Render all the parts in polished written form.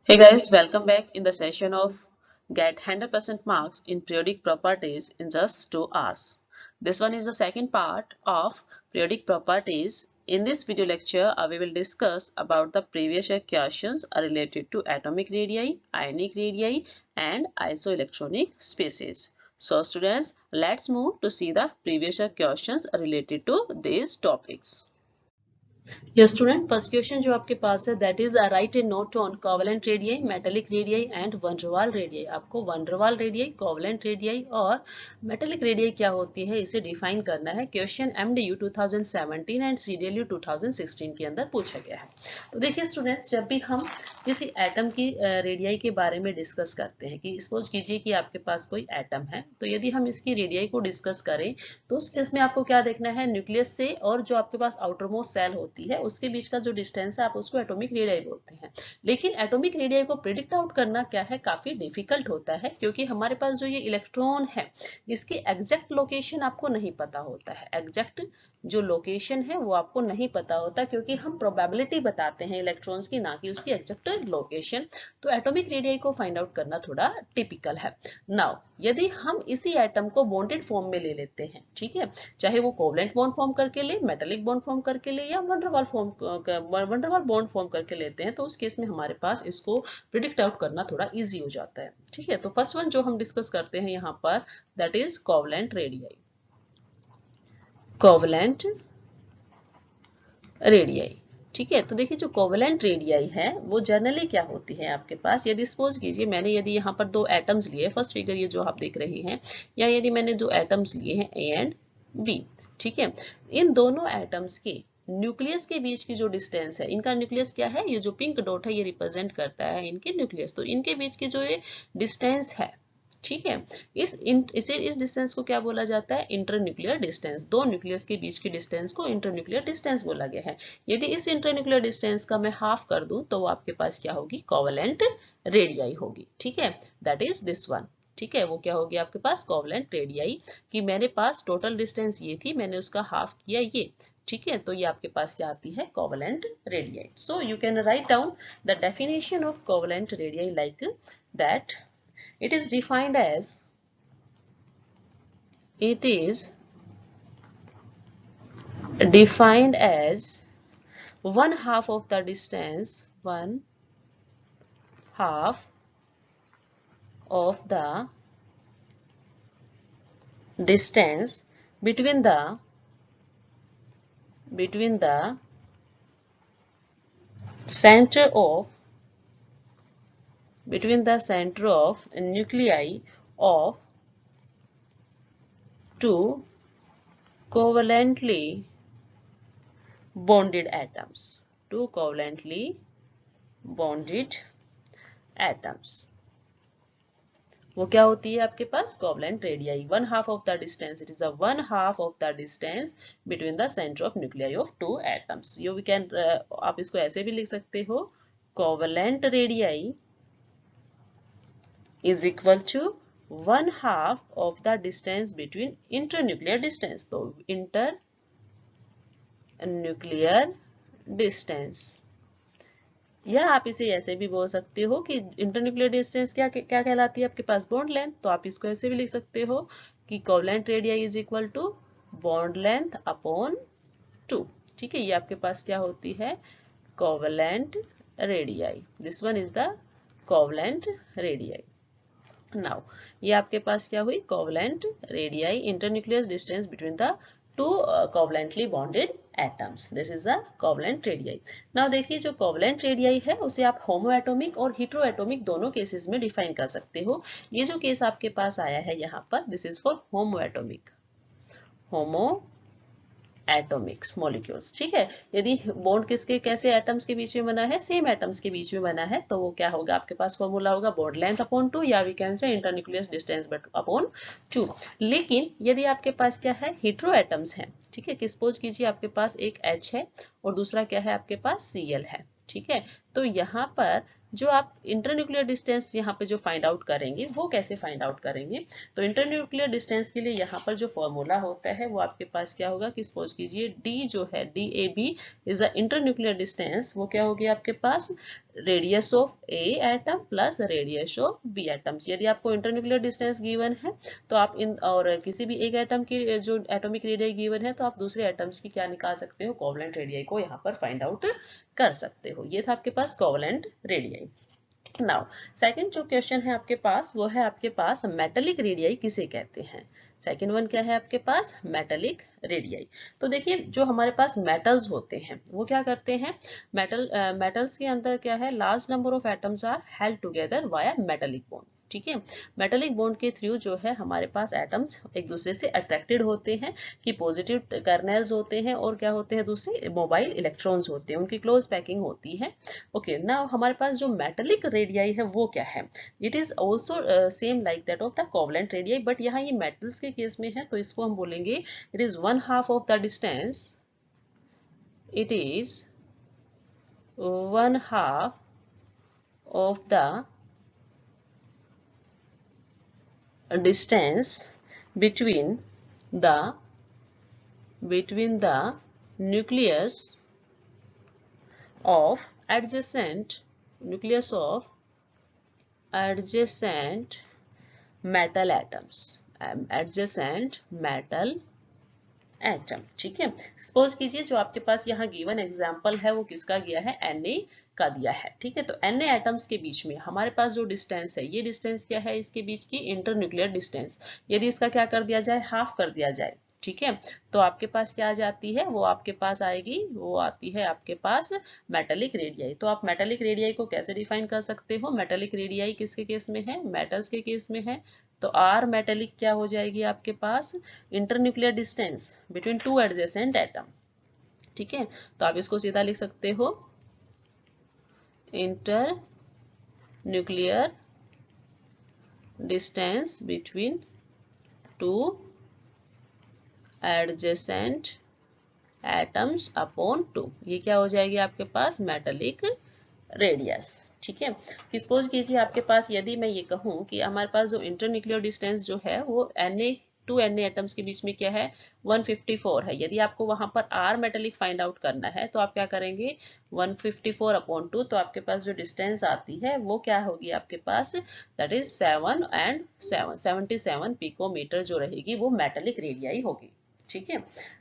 Hey guys, welcome back in the session of Get 100% Marks in Periodic Properties in just 2 hours. This one is the second part of Periodic Properties. In this video lecture, we will discuss about the previous year questions related to atomic radii, ionic radii and isoelectronic species. So students, let's move to see the previous year questions related to these topics. Yes, student, first question जो आपके पास है that is write a note on covalent radii, metallic radii and van der Waal radii. आपको van der Waal radii, covalent radii और metallic radii क्या होती है इसे डिफाइन करना है. क्वेश्चन MDU 2017 एंड CDLU 2016 के अंदर पूछा गया है. तो देखिए स्टूडेंट्स, जब भी हम किसी एटम की रेडियाई के बारे में डिस्कस करते हैं कि सपोज कीजिए कि आपके पास कोई एटम है, तो यदि हम इसकी रेडियाई को डिस्कस करें तो उस केस में आपको क्या देखना है, न्यूक्लियस से और जो आपके पास आउटर मोस्ट सेल होती है उसके बीच का जो डिस्टेंस है आप उसको एटॉमिक रेडियाई बोलते हैं. लेकिन एटॉमिक रेडियाई को प्रिडिक्ट आउट करना क्या है, काफी डिफिकल्ट होता है क्योंकि हमारे पास जो ये इलेक्ट्रॉन है इसकी एग्जैक्ट लोकेशन आपको नहीं पता होता है. एग्जैक्ट जो लोकेशन है वो आपको नहीं पता होता क्योंकि हम प्रोबेबिलिटी बताते हैं इलेक्ट्रॉन्स की, ना कि उसकी एग्जैक्ट लोकेशन. तो एटॉमिक रेडियाई को फाइंड आउट करना थोड़ा टिपिकल है. नाउ यदि हम इसी एटम को बॉन्डेड फॉर्म में ले लेते हैं, ठीक है, चाहे वो कोवलेंट बॉन्ड फॉर्म करके ले, मेटालिक बॉन्ड फॉर्म करके ले या वन डर वाल बॉन्ड फॉर्म करके लेते हैं, तो उस केस में हमारे पास इसको प्रिडिक्ट आउट करना थोड़ा इजी हो जाता है. ठीक है, तो फर्स्ट वन जो हम डिस्कस करते हैं यहाँ पर that is covalent radii. Covalent radii, ठीक है. तो देखिए जो कोवलेंट रेडियाई है वो जनरली क्या होती है आपके पास, यदि सपोज कीजिए मैंने यदि यहाँ पर दो एटम्स लिए, फर्स्ट फिगर ये जो आप देख रहे हैं, या यदि मैंने दो एटम्स लिए हैं ए एंड बी, ठीक है, इन दोनों एटम्स के न्यूक्लियस के बीच की जो डिस्टेंस है, इनका न्यूक्लियस क्या है, ये जो पिंक डॉट है ये रिप्रेजेंट करता है इनके न्यूक्लियस. तो इनके बीच की जो ये डिस्टेंस है, ठीक है, इस डिस्टेंस को क्या बोला जाता है, इंटरन्यूक्लियर डिस्टेंस. दो न्यूक्लियस के बीच की डिस्टेंस को इंटरन्यूक्लियर डिस्टेंस बोला गया है. यदि इस इंटरन्यूक्लियर डिस्टेंस का मैं हाफ कर दूं तो वो आपके पास क्या होगी, कोवलेंट रेडियाई होगी. ठीक है, दैट इज दिस वन. ठीक है, वो क्या होगी आपके पास, कोवलेंट रेडियाई. कि मेरे पास टोटल डिस्टेंस ये थी, मैंने उसका हाफ किया ये. ठीक है, तो ये आपके पास क्या आती है, covalent radii. So you can write down the definition of covalent radii like that. It is defined as one half of the distance, one half of the distance between the center of nuclei of two covalently bonded atoms. Two covalently bonded atoms. वो क्या होती है आपके पास, covalent radii. One half of the distance, it is a one half of the distance between the centre of nuclei of two atoms. You we can, आप इसको ऐसे भी लिख सकते हो, covalent radii is equal to one half of the distance between internuclear distance. तो internuclear distance, या आप इसे ऐसे भी बोल सकते हो कि इंटरन्यूक्लियर डिस्टेंस क्या क्या कहलाती है आपके पास, बॉन्ड लेंथ. तो आप इसको ऐसे भी लिख सकते हो कि covalent radii is equal to bond length upon 2. ठीक है, ये आपके पास क्या होती है, covalent radii. This one is the covalent radii. Now ये आपके पास क्या हुई, covalent radii, internuclear distance between the two covalently bonded atoms. This is the covalent radii. Now देखिए जो कोवलेंट रेडियाई है उसे आप होमोएटॉमिक और हेटेरोएटॉमिक दोनों केसेस में डिफाइन कर सकते हो. ये जो केस आपके पास आया है यहाँ पर, this is for homoatomic, homo atomics molecules. ठीक है, यदि बॉन्ड किसके कैसे एटम्स के बीच में बना है, सेम एटम्स के बीच में बना है, तो वो क्या होगा आपके पास, फॉर्मूला होगा बॉन्ड लेंथ अपॉन 2 या we can say internuclear distance upon 2. लेकिन यदि आपके पास क्या है, हेटेरो एटम्स हैं, ठीक है, कि सपोज कीजिए आपके पास एक H है और दूसरा क्या है आपके पास Cl है. ठीक है, तो यहाँ पर जो आप इंटरन्यूक्लियर डिस्टेंस यहाँ पे जो फाइंड आउट करेंगे वो कैसे फाइंड आउट करेंगे, तो इंटरन्यूक्लियर डिस्टेंस के लिए यहाँ पर जो फॉर्मूला होता है वो आपके पास क्या होगा कि सपोज कीजिए डी जो है DAB is a internuclear distance, वो क्या होगी आपके पास radius of A atom plus radius of B atoms. यदि आपको इंटरन्यूक्लियर डिस्टेंस गिवन है तो आप इन और किसी भी एक एटम की जो एटॉमिक रेडियस गिवन है तो आप दूसरे एटम्स की क्या निकाल सकते हो, कोवलेंट रेडियस को यहाँ पर फाइंड आउट कर सकते हो। ये था आपके पास कोवलेंट रेडियस। नाउ सेकंड जो क्वेश्चन है आपके पास वो है आपके पास मेटेलिक रेडियस किसे कहते हैं। सेकंड वन क्या है आपके पास, मेटेलिक रेडियस। तो देखिए जो हमारे पास मेटल्स होते हैं वो क्या करते हैं, मेटल्स के अंदर क्या है, large number of atoms are held together via metallic bond. ठीक है, मेटेलिक बॉन्ड के थ्रू जो है हमारे पास एटम्स एक दूसरे से अट्रैक्टेड होते हैं कि पॉजिटिव कर्नेल्स होते हैं और क्या होते हैं दूसरे मोबाइल इलेक्ट्रॉन्स होते हैं, उनकी क्लोज पैकिंग होती है। ओके नाउ हमारे पास जो मेटेलिक रेडियस है वो क्या है, it is also same like that of the covalent radius, but यहाँ ये मेटल्स के केस में है तो इसको हम बोलेंगे it is 1/2 of the distance, it is 1/2 of the distance between the nucleus of adjacent metal atoms, adjacent metal atom. ठीक है, सपोज कीजिए जो आपके पास यहाँ गिवन एग्जांपल है वो किसका गया है, Na का दिया है। ठीक है, तो Na एटम्स के बीच में हमारे पास जो डिस्टेंस है, ये डिस्टेंस क्या है इसके बीच की, इंटरन्यूक्लियर डिस्टेंस। यदि इसका क्या कर दिया जाए, हाफ कर दिया जाए, ठीक है, तो आपके पास क्या आ जाती है, वो आपके पास आएगी, वो आती है आपके पास मेटेलिक रेडियस। तो आप मेटेलिक रेडियस को कैसे डिफाइन कर सकते हो, मेटेलिक रेडियस किसके केस में है, मेटल्स के केस में है, तो आर मेटेलिक क्या हो जाएगी आपके पास, internuclear distance between two adjacent atom. ठीक है, तो आप इसको सीधा लिख सकते हो inter nuclear distance between two adjacent atoms upon 2, ये क्या हो जाएगी आपके पास मेटेलिक रेडियस। ठीक है, सपोज कीजिए आपके पास यदि मैं ये कहूं कि हमारे पास जो इंटरन्यूक्लियर डिस्टेंस जो है वो टू Na एटम्स के बीच में क्या है 154 है, यदि आपको वहां पर R मेटेलिक फाइंड आउट करना है तो आप क्या करेंगे 154/2, तो आपके पास जो डिस्टेंस आती है वो क्या होगी आपके पास, दैट इज 7 and 77 पिकोमीटर जो रहेगी वो मेटेलिक रेडियस होगी। ठीक है,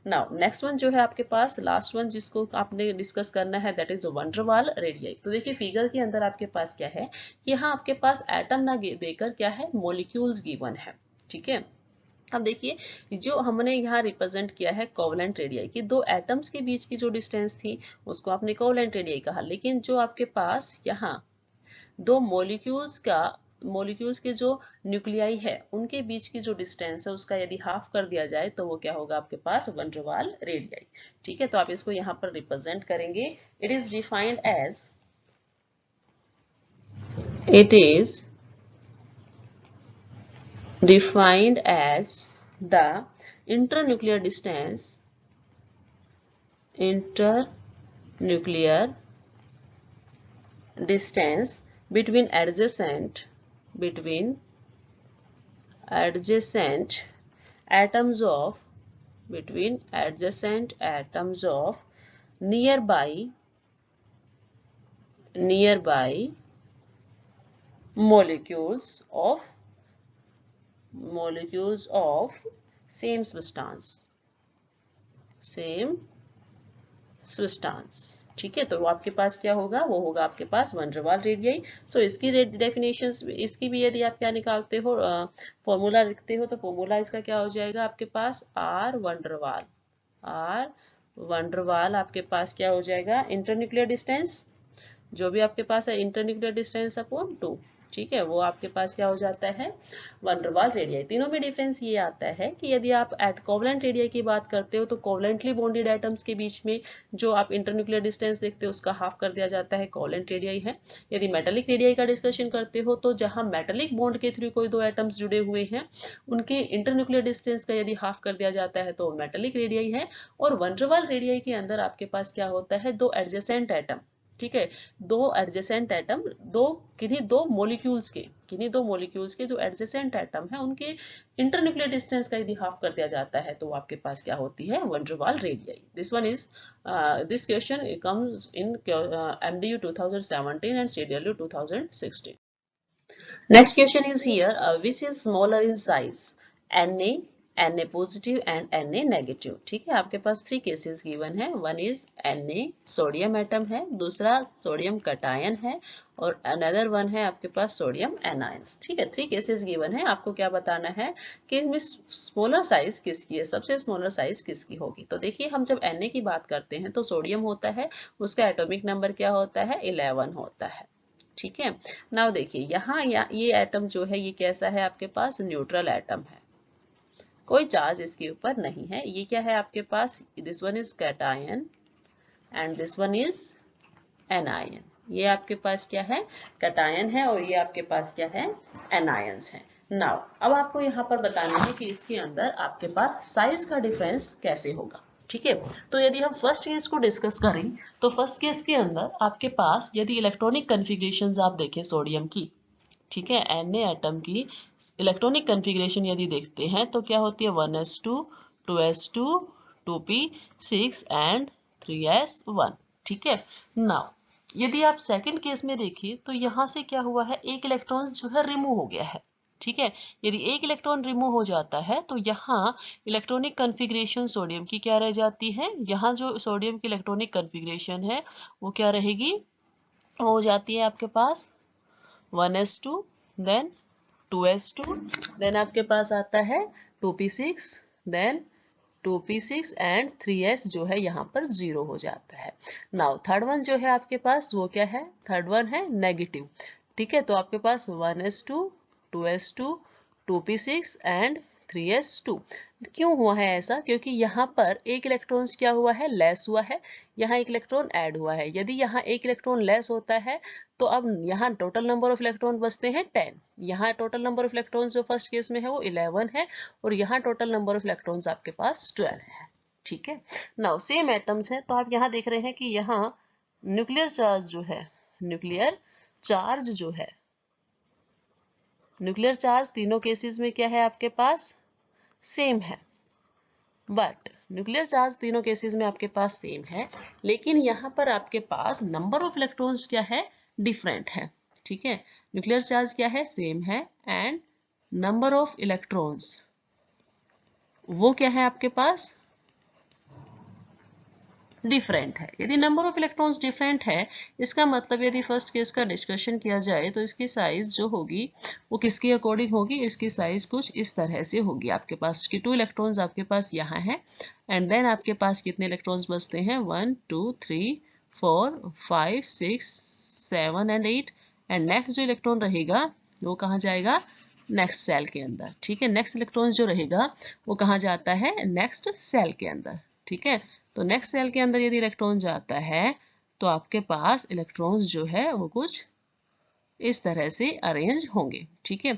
नाउ नेक्स्ट वन जो है आपके पास लास्ट वन जिसको आपने डिस्कस करना है दैट इज वैन डर वाल रेडियस। तो देखिए फिगर के अंदर आपके पास क्या है कि यहाँ आपके पास एटम ना देकर क्या है मॉलिक्यूल्स गिवन है। ठीक है, अब देखिए जो हमने यहाँ रिप्रेजेंट किया है कोवलेंट रेडियस की, दो एटम्स के बीच की जो डिस्टेंस थी उसको आपने कोवलेंट रेडियस कहा, लेकिन जो आपके पास यहाँ दो मॉलिक्यूल्स के जो न्यूक्लियाई है उनके बीच की जो डिस्टेंस है उसका यदि हाफ कर दिया जाए तो वो क्या होगा आपके पास वैन डर वाल रेडियस। ठीक है, तो आप इसको यहाँ पर रिप्रेजेंट करेंगे, it is defined as the internuclear distance between adjacent atoms of nearby molecules of same substance। ठीक है, तो वो आपके पास क्या होगा, वो होगा आपके पास वैन डर वाल रेडियस। सो इसकी डेफिनेशंस, इसकी भी यदि आप क्या निकालते हो फॉर्मूला लिखते हो तो फॉर्मूला इसका क्या हो जाएगा आपके पास आर वैन डर वाल आपके पास क्या हो जाएगा, इंटरन्यूक्लियर डिस्टेंस जो भी आपके पास है इंटरन्यूक्लियर डिस्टेंस अपॉन 2। ठीक है, वो आपके पास क्या हो जाता है वैन डर वाल रेडियस। तीनों में डिफरेंस ये आता है कि यदि आप कोवलेंट रेडियस की बात करते हो तो कोवलेंटली बॉन्डेड एटम्स के बीच में जो आप इंटरन्यूक्लियर डिस्टेंस देखते हो उसका हाफ कर दिया जाता है, कोवलेंट रेडियस है। यदि मेटेलिक रेडियस का डिस्कशन करते हो तो जहां मेटेलिक बॉन्ड के थ्रू कोई दो एटम्स जुड़े हुए हैं उनके इंटरन्यूक्लियर डिस्टेंस का यदि हाफ कर दिया जाता है तो मेटेलिक रेडियस है। और वैन डर वाल रेडियस के अंदर आपके पास क्या होता है, दो एडजेसेंट एटम, ठीक है, दो एडजेसेंट एटम, किन्हीं दो मॉलिक्यूल्स के जो एडजेसेंट एटम है उनके इंटरन्यूक्लियर डिस्टेंस का यदि हाफ कर दिया जाता है तो आपके पास क्या होती है, वन डर वाल radii. This question comes in MDU 2017 and CDLU 2016. Next question is here, which is smaller in size, Na, Na positive and Na negative। ठीक है, आपके पास 3 केसेस गिवन है। One is Na sodium atom है, दूसरा sodium cation है, और another one है आपके पास सोडियम एनायंस। ठीक है, 3 केसेस गिवन है। आपको क्या बताना है कि इसमें स्मॉलर साइज किसकी है, सबसे स्मॉलर साइज किसकी होगी। तो देखिए, हम जब Na की बात करते हैं तो सोडियम होता है, उसका एटॉमिक नंबर क्या होता है, 11 होता है। ठीक है, नाउ देखिए यहाँ ये एटम जो है ये कैसा है, आपके पास न्यूट्रल एटम है, कोई चार्ज इसके ऊपर नहीं है। ये क्या है आपके पास, this one is cation and this one is anion. ये आपके पास क्या है, कैटायन है, और ये आपके पास क्या है, एनायंस है। नाउ अब आपको यहाँ पर बताना है कि इसके अंदर आपके पास साइज का डिफरेंस कैसे होगा। ठीक है, तो यदि हम फर्स्ट केस को डिस्कस करें तो फर्स्ट केस के अंदर आपके पास यदि इलेक्ट्रॉनिक कन्फिग्रेशंस आप देखें सोडियम की, ठीक है, Na एटम की इलेक्ट्रॉनिक कन्फिग्रेशन यदि देखते हैं तो क्या होती है, 1s2, 2s2, 2p6 and 3s1। ठीक है, नाउ यदि आप सेकंड केस में देखिए तो यहाँ से क्या हुआ है, एक इलेक्ट्रॉन जो है रिमूव हो गया है। ठीक है, यदि एक इलेक्ट्रॉन रिमूव हो जाता है तो यहाँ इलेक्ट्रॉनिक कन्फिग्रेशन सोडियम की क्या रह जाती है, यहाँ जो सोडियम की इलेक्ट्रॉनिक कन्फिग्रेशन है वो क्या रहेगी, हो जाती है आपके पास 1s2, देन 2s2, देन आपके पास आता है 2p6, then 2p6 and 3s जो है यहाँ पर 0 हो जाता है। नाउ थर्ड वन जो है आपके पास वो क्या है, थर्ड वन है नेगेटिव। ठीक है, तो आपके पास 1s2, 2s2, 2p6 and 3s2। क्यों हुआ है ऐसा, क्योंकि यहाँ पर एक इलेक्ट्रॉन क्या हुआ है, लेस हुआ है, यहाँ एक इलेक्ट्रॉन ऐड हुआ है। यदि यहाँ एक इलेक्ट्रॉन लेस होता है तो अब यहाँ टोटल नंबर ऑफ इलेक्ट्रॉन बचते हैं 10। यहाँ टोटल नंबर ऑफ इलेक्ट्रॉन जो फर्स्ट केस में है वो 11 है, और यहाँ टोटल नंबर ऑफ इलेक्ट्रॉन्स आपके पास 12 है। ठीक है, नाउ सेम एटम्स है तो आप यहाँ देख रहे हैं कि यहाँ न्यूक्लियर चार्ज जो है, न्यूक्लियर चार्ज तीनों केसेस में क्या है आपके पास, सेम है। बट न्यूक्लियर चार्ज तीनों केसेस में आपके पास सेम है, लेकिन यहाँ पर आपके पास नंबर ऑफ इलेक्ट्रॉन्स क्या है, डिफरेंट है। ठीक है, न्यूक्लियर चार्ज क्या है, सेम है, एंड नंबर ऑफ इलेक्ट्रॉन्स वो क्या है आपके पास, डिफरेंट है। यदि नंबर ऑफ इलेक्ट्रॉन्स डिफरेंट है, इसका मतलब यदि फर्स्ट केस का डिस्कशन किया जाए तो इसकी साइज जो होगी वो किसके अकॉर्डिंग होगी, इसकी साइज कुछ इस तरह से होगी। आपके पास की 2 इलेक्ट्रॉन्स आपके पास यहाँ है, एंड देन आपके पास कितने इलेक्ट्रॉन्स बचते हैं, 1 2 3 4 5 6 7 एंड 8, एंड नेक्स्ट जो इलेक्ट्रॉन रहेगा वो कहाँ जाएगा, नेक्स्ट सेल के अंदर। ठीक है, नेक्स्ट इलेक्ट्रॉन जो रहेगा वो कहाँ जाता है, नेक्स्ट सेल के अंदर। ठीक है, तो नेक्स्ट सेल के अंदर यदि इलेक्ट्रॉन जाता है तो आपके पास इलेक्ट्रॉन्स जो है वो कुछ इस तरह से अरेंज होंगे। ठीक है,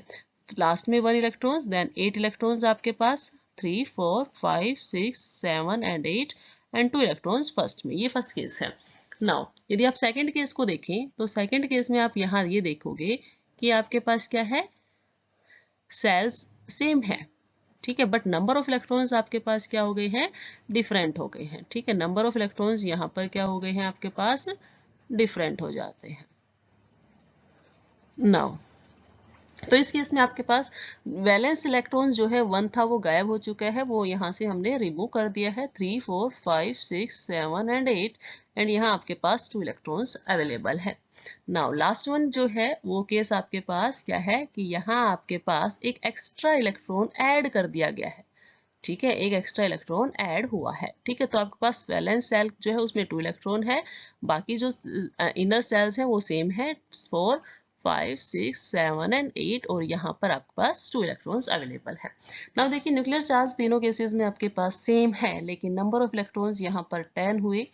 लास्ट में 1 इलेक्ट्रॉन्स, देन 8 इलेक्ट्रॉन्स आपके पास, 3 4 5 6 7 एंड 8, एंड 2 इलेक्ट्रॉन्स फर्स्ट में। ये फर्स्ट केस है। नाउ यदि आप सेकंड केस को देखें तो सेकंड केस में आप यहाँ ये देखोगे कि आपके पास क्या है, सेल्स सेम है। ठीक है, बट नंबर ऑफ इलेक्ट्रॉन्स आपके पास क्या हो गए हैं, डिफरेंट हो गए हैं। ठीक है, नंबर ऑफ इलेक्ट्रॉन्स यहाँ पर क्या हो गए हैं आपके पास, डिफरेंट हो जाते हैं। नाउ तो इस केस में आपके पास वैलेंस इलेक्ट्रॉन जो है 1 था वो गायब हो चुका है, वो यहाँ से हमने रिमूव कर दिया है। 3 4 5 6 7 एंड 8, एंड यहाँ आपके पास 2 इलेक्ट्रॉन्स अवेलेबल है। नाउ लास्ट वन जो है वो केस आपके पास क्या है कि यहाँ आपके पास एक एक्स्ट्रा इलेक्ट्रॉन ऐड कर दिया गया है। ठीक है, एक एक्स्ट्रा इलेक्ट्रॉन ऐड हुआ है। ठीक है, तो आपके पास वैलेंस सेल जो है उसमें 2 इलेक्ट्रॉन है, बाकी जो इनर सेल्स हैं वो सेम है, 4 5 6 7 एंड 8, और यहाँ पर आपके पास 2 इलेक्ट्रॉन्स अवेलेबल है। नाउ देखिए, न्यूक्लियर चार्ज तीनों केसेस में आपके पास सेम है, लेकिन नंबर ऑफ इलेक्ट्रॉन्स यहाँ पर 10 हुए,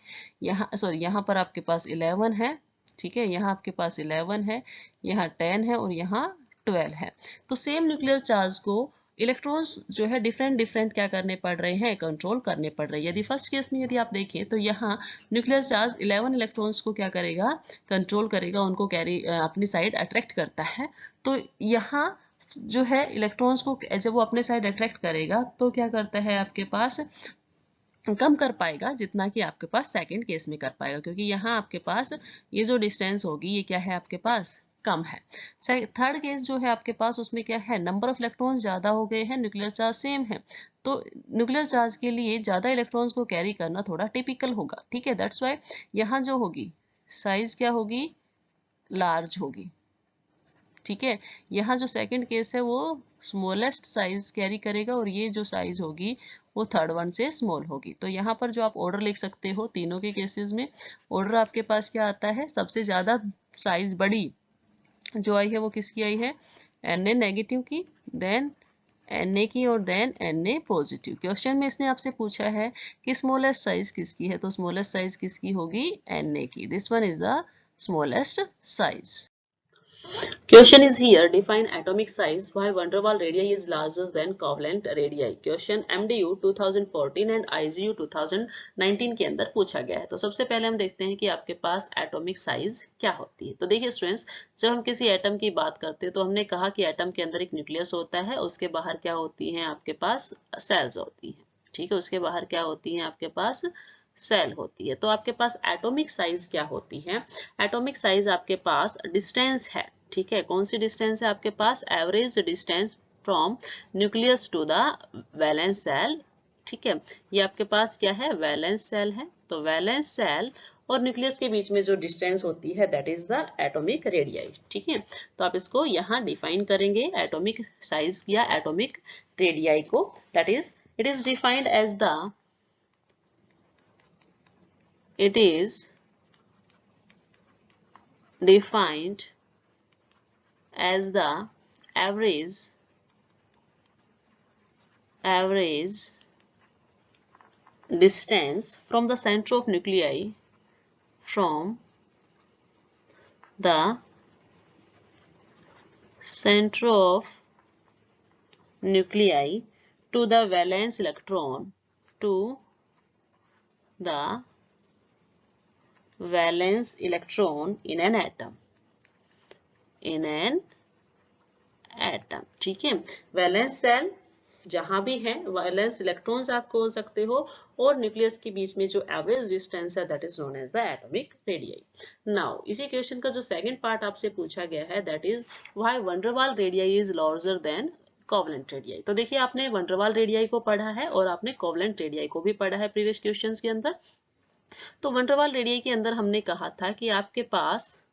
यहाँ पर आपके पास 11 है। ठीक है, यहाँ आपके पास 11 है, यहाँ 10 है, और यहाँ 12 है। तो सेम न्यूक्लियर चार्ज को इलेक्ट्रॉन्स जो है डिफरेंट क्या करने पड़ रहे हैं, कंट्रोल करने पड़ रहे हैं। यदि फर्स्ट केस में यदि आप देखें तो यहाँ न्यूक्लियर चार्ज 11 इलेक्ट्रॉन्स को क्या करेगा, कंट्रोल करेगा, उनको कैरी अपनी साइड अट्रैक्ट करता है। तो यहाँ जो है इलेक्ट्रॉन्स को जब वो अपने साइड अट्रैक्ट करेगा तो क्या करता है, आपके पास कम कर पाएगा जितना कि आपके पास सेकंड केस में कर पाएगा, क्योंकि यहाँ आपके पास ये जो डिस्टेंस होगी ये क्या है, आपके पास कम है। थर्ड केस जो है आपके पास, उसमें क्या है, नंबर ऑफ इलेक्ट्रॉन्स ज्यादा हो गए हैं, न्यूक्लियर चार्ज सेम है, तो न्यूक्लियर चार्ज के लिए ज्यादा इलेक्ट्रॉन्स को कैरी करना थोड़ा टिपिकल होगा। ठीक है, दैट्स वाई यहाँ जो होगी साइज क्या होगी, लार्ज होगी। ठीक है, यहाँ जो सेकंड केस है वो स्मॉलेस्ट साइज कैरी करेगा और ये जो साइज होगी वो थर्ड वन से स्मॉल होगी। तो यहाँ पर जो आप ऑर्डर लिख सकते हो तीनों के केसेस में, ऑर्डर आपके पास क्या आता है, सबसे ज्यादा साइज बड़ी जो आई है वो किसकी आई है, Na नेगेटिव की, देन Na की, और देन Na पॉजिटिव। क्वेश्चन में इसने आपसे पूछा है कि स्मॉलेस्ट साइज किसकी है, तो स्मॉलेस्ट साइज किसकी होगी, Na की। This one is the smallest size. Question is here, define atomic size why van der Waals radii is larger than covalent radii. Question MDU 2014 and IGU 2019 के अंदर पूछा गया है। तो सबसे पहले हम देखते हैं कि आपके पास एटॉमिक साइज क्या होती है। तो देखिए स्टूडेंट्स, जब हम किसी एटम की बात करते हैं तो हमने कहा कि एटम के अंदर एक न्यूक्लियस होता है, उसके बाहर क्या होती है, आपके पास सेल्स होती है। ठीक है, उसके बाहर क्या होती है, आपके पास सेल होती है। तो आपके पास एटॉमिक साइज क्या होती है, एटॉमिक साइज आपके पास डिस्टेंस है। ठीक है, कौन सी डिस्टेंस है आपके पास, average distance from nucleus to the valence cell. ठीक है, ये आपके पास क्या है, वैलेंस सेल है। तो वैलेंस सेल और न्यूक्लियस के बीच में जो डिस्टेंस होती है that is the atomic radius. ठीक है, तो आप इसको यहाँ डिफाइन करेंगे एटॉमिक साइज या एटॉमिक रेडियस को, that is it is defined as the, it is defined as the average distance from the center of nuclei from the center of nuclei to the valence electron to the valence electron in an atom, in an atom। ठीक है, valence shell जहां भी है, valence electrons आप बोल सकते हो, और न्यूक्लियस के बीच में जो एवरेज डिस्टेंस है that is known as the atomic radius. Now इसी क्वेश्चन का जो सेकंड पार्ट आपसे पूछा गया है that is why van der Waals radius is larger than covalent radius. तो देखिए आपने van der Waals रेडियस को पढ़ा है और आपने कोवेलेंट रेडियस को भी पढ़ा है प्रीवियस क्वेश्चंस के अंदर। तो van der Waals रेडियस के अंदर हमने कहा था कि आपके पास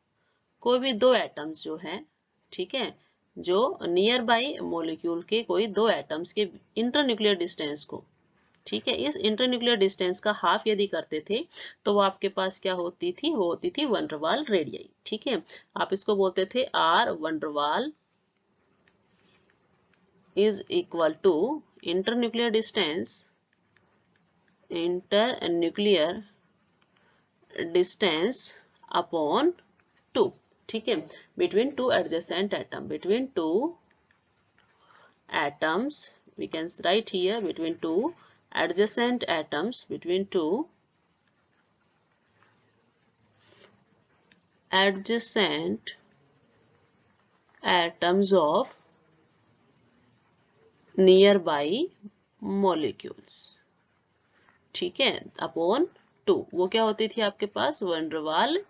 कोई भी दो एटम्स जो हैं, ठीक है, जो नियर बाई मॉलिक्यूल के कोई दो एटम्स के इंटरन्यूक्लियर डिस्टेंस को, ठीक है, इस इंटरन्यूक्लियर डिस्टेंस का हाफ यदि करते थे तो वो आपके पास क्या होती थी, वो होती थी van der Waals रेडियस। ठीक है, आप इसको बोलते थे R van der Waals is equal to internuclear distance upon 2। ठीक है, between two adjacent atom, between two atoms, we can write here between two adjacent atoms, between two adjacent atoms of nearby molecules। ठीक है, upon 2, वो क्या होती थी आपके पास, van der Waals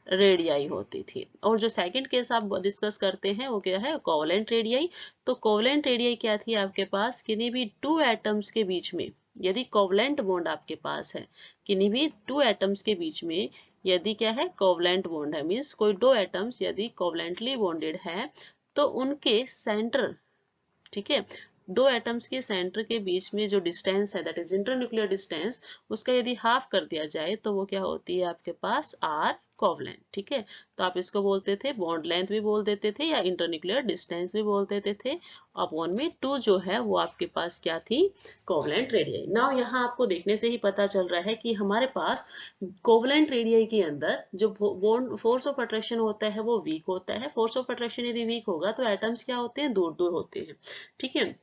radii होती थी। और जो सेकंड केस आप डिस्कस करते हैं वो क्या है, कोवेलेंट रेडियाई। तो कोवेलेंट रेडियाई क्या थी आपके पास, किन्हीं भी टू एटम्स के बीच में यदि कोवेलेंट बॉन्ड आपके पास है, किन्हीं भी टू एटम्स के बीच में यदि क्या है, कोवेलेंट बॉन्ड है, मीन्स कोई दो एटम्स यदि कोवेलेंटली बॉन्डेड है तो उनके सेंटर, ठीक है, दो एटम्स के सेंटर के बीच में जो डिस्टेंस है दैट इज इंटरन्यूक्लियर डिस्टेंस, उसका यदि हाफ कर दिया जाए तो वो क्या होती है आपके पास, R कोवेलेंट। ठीक है, तो आप इसको बोलते थे बॉन्ड लेंथ भी बोल देते थे या इंटरन्यूक्लियर डिस्टेंस भी बोल देते थे। अपॉन में 2 जो है वो आपके पास क्या थी, कोवेलेंट रेडियस। नाउ यहाँ आपको देखने से ही पता चल रहा है कि हमारे पास कोवेलेंट रेडियस के अंदर जो बॉन्ड फोर्स ऑफ अट्रैक्शन होता है वो वीक होता है। फोर्स ऑफ अट्रैक्शन यदि वीक होगा तो एटम्स क्या होते हैं, दूर दूर होते हैं। ठीक है,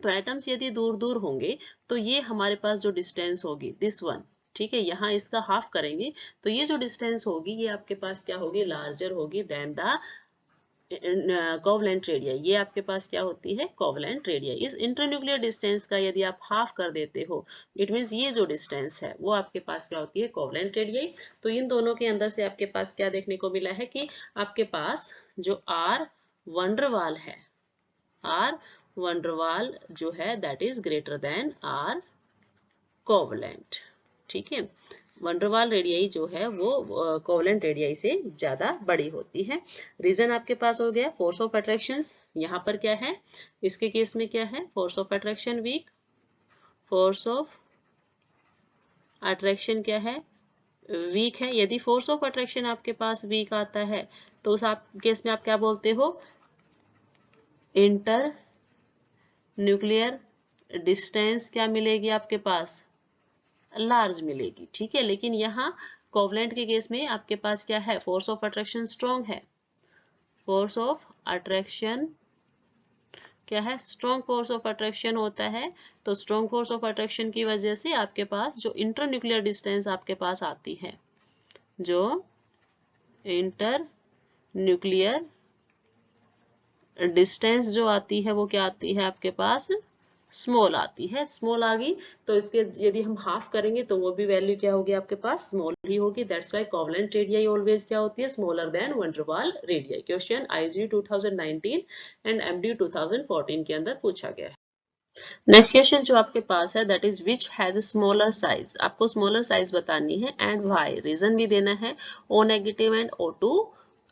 तो एटम्स यदि दूर दूर होंगे तो ये हमारे पास जो डिस्टेंस होगी दिस वन, ठीक है, यहाँ इसका हाफ करेंगे तो ये जो डिस्टेंस होगी ये आपके पास क्या होगी, लार्जर होगी देन द कोवलेंट रेडियस। ये आपके पास क्या होती है, कोवलेंट रेडियस। इस इंटरन्यूक्लियर डिस्टेंस का यदि आप हाफ कर देते हो इट मींस ये जो डिस्टेंस है वो आपके पास क्या होती है, कोवलेंट रेडियस। तो इन दोनों के अंदर से आपके पास क्या देखने को मिला है कि आपके पास जो आर वंडरवाल है, आर वंडरवाल जो है that is greater than R covalent, ठीक है। वंडरवाल रेडियाई जो है वो कोवलेंट रेडियाई से ज्यादा बड़ी होती है। रीजन आपके पास हो गया फोर्स ऑफ अट्रैक्शंस। यहाँ पर क्या है, इसके केस में क्या है, force of attraction weak, force of attraction क्या है, वीक है। यदि फोर्स ऑफ अट्रैक्शन आपके पास वीक आता है तो उस आप केस में आप क्या बोलते हो, इंटर न्यूक्लियर डिस्टेंस क्या मिलेगी आपके पास, लार्ज मिलेगी, ठीक है। लेकिन यहाँ कोवलेंट के केस में आपके पास क्या है, फोर्स ऑफ अट्रैक्शन स्ट्रॉन्ग है, फोर्स ऑफ अट्रैक्शन क्या है, स्ट्रॉन्ग फोर्स ऑफ अट्रैक्शन होता है। तो स्ट्रॉन्ग फोर्स ऑफ अट्रैक्शन की वजह से आपके पास जो इंटर न्यूक्लियर डिस्टेंस आपके पास आती है, जो इंटर न्यूक्लियर डिस्टेंस जो आती है वो क्या आती है आपके पास, स्मॉल आती है। स्मॉल आ गई तो इसके यदि हम हाफ करेंगे तो वो भी वैल्यू क्या होगी आपके पास, स्मॉल ही होगी। That's why covalent radii always क्या होती है, स्मॉलर देन वैन डर वाल radii. Question IGU 2019 and MDU 2014 के अंदर पूछा गया है। नेक्स्ट क्वेश्चन जो आपके पास है that is which has a smaller size. आपको स्मॉलर साइज बतानी है एंड व्हाई, रीजन भी देना है, O negative and O2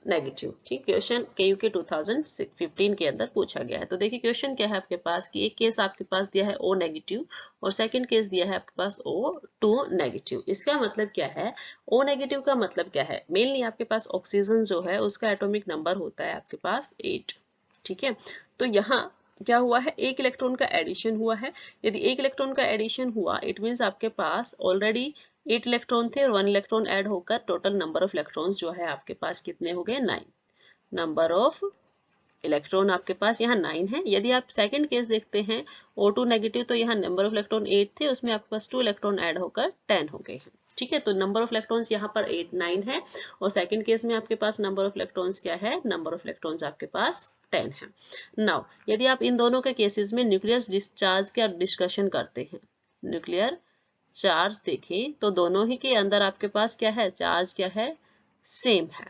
negative, ठीक। क्वेश्चन KUK 2015 के अंदर पूछा गया है। तो देखिए क्वेश्चन क्या है आपके पास कि एक केस आपके पास दिया है O नेगेटिव और सेकंड केस दिया है आपके पास O2 नेगेटिव। इसका मतलब क्या है, O नेगेटिव का मतलब क्या है, मेनली आपके पास ऑक्सीजन जो है उसका एटॉमिक नंबर होता है आपके पास 8, ठीक है। तो यहाँ क्या हुआ है, एक इलेक्ट्रॉन का एडिशन हुआ है। यदि एक इलेक्ट्रॉन का एडिशन हुआ इट मींस आपके पास ऑलरेडी 8 इलेक्ट्रॉन थे और 1 इलेक्ट्रॉन ऐड होकर टोटल नंबर ऑफ इलेक्ट्रॉन्स जो है आपके पास कितने हो गए, 9। नंबर ऑफ इलेक्ट्रॉन आपके पास यहाँ 9 है। यदि आप सेकंड केस देखते हैं O2 नेगेटिव तो यहाँ नंबर ऑफ इलेक्ट्रॉन 8 थे, उसमें आपके पास 2 इलेक्ट्रॉन ऐड होकर 10 हो गए हैं, ठीक है। तो नंबर ऑफ इलेक्ट्रॉन्स यहाँ पर 9 है और सेकंड केस में आपके पास नंबर ऑफ इलेक्ट्रॉन्स क्या है, नंबर ऑफ इलेक्ट्रॉन्स आपके पास 10 है। नाउ यदि आप इन दोनों के केसेस में न्यूक्लियर डिस्चार्ज का डिस्कशन करते हैं, न्यूक्लियर चार्ज देखें तो दोनों ही के अंदर आपके पास क्या है, चार्ज क्या है, सेम है,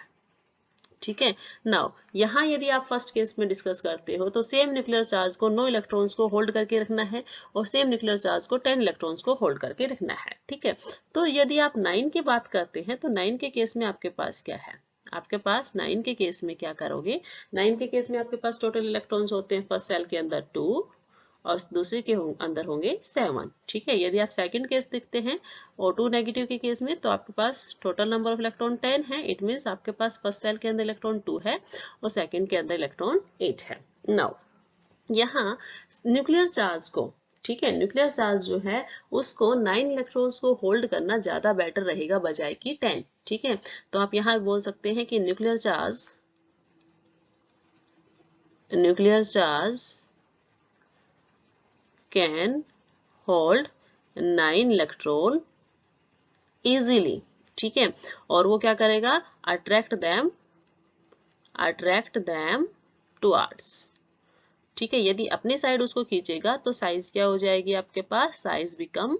ठीक है। नाउ यहाँ यदि आप फर्स्ट केस में डिस्कस करते हो तो सेम न्यूक्लियर चार्ज को 9 इलेक्ट्रॉन्स को होल्ड करके रखना है और सेम न्यूक्लियर चार्ज को 10 इलेक्ट्रॉन्स को होल्ड करके रखना है, ठीक है। तो यदि आप 9 की बात करते हैं तो 9 के केस में आपके पास क्या है, आपके पास 9 के केस में क्या करोगे, 9 के केस में आपके पास टोटल इलेक्ट्रॉन्स होते हैं फर्स्ट सेल के अंदर 2 और दूसरे के अंदर होंगे 7, ठीक है। यदि आप सेकंड केस देखते हैं O2 नेगेटिव के केस में तो आपके पास टोटल नंबर ऑफ इलेक्ट्रॉन 10 है। इट मींस आपके पास फर्स्ट सेल के अंदर इलेक्ट्रॉन 2 है और सेकंड के अंदर इलेक्ट्रॉन 8 है। नाउ यहाँ न्यूक्लियर चार्ज को, ठीक है, न्यूक्लियर चार्ज जो है उसको 9 इलेक्ट्रॉन्स को होल्ड करना ज्यादा बेटर रहेगा बजाय कि 10, ठीक है। तो आप यहाँ बोल सकते हैं कि nuclear charge can hold 9 electron easily, ठीक है। और वो क्या करेगा, अट्रैक्ट them towards, ठीक है। यदि अपनी साइड उसको खींचेगा तो साइज क्या हो जाएगी आपके पास, साइज बिकम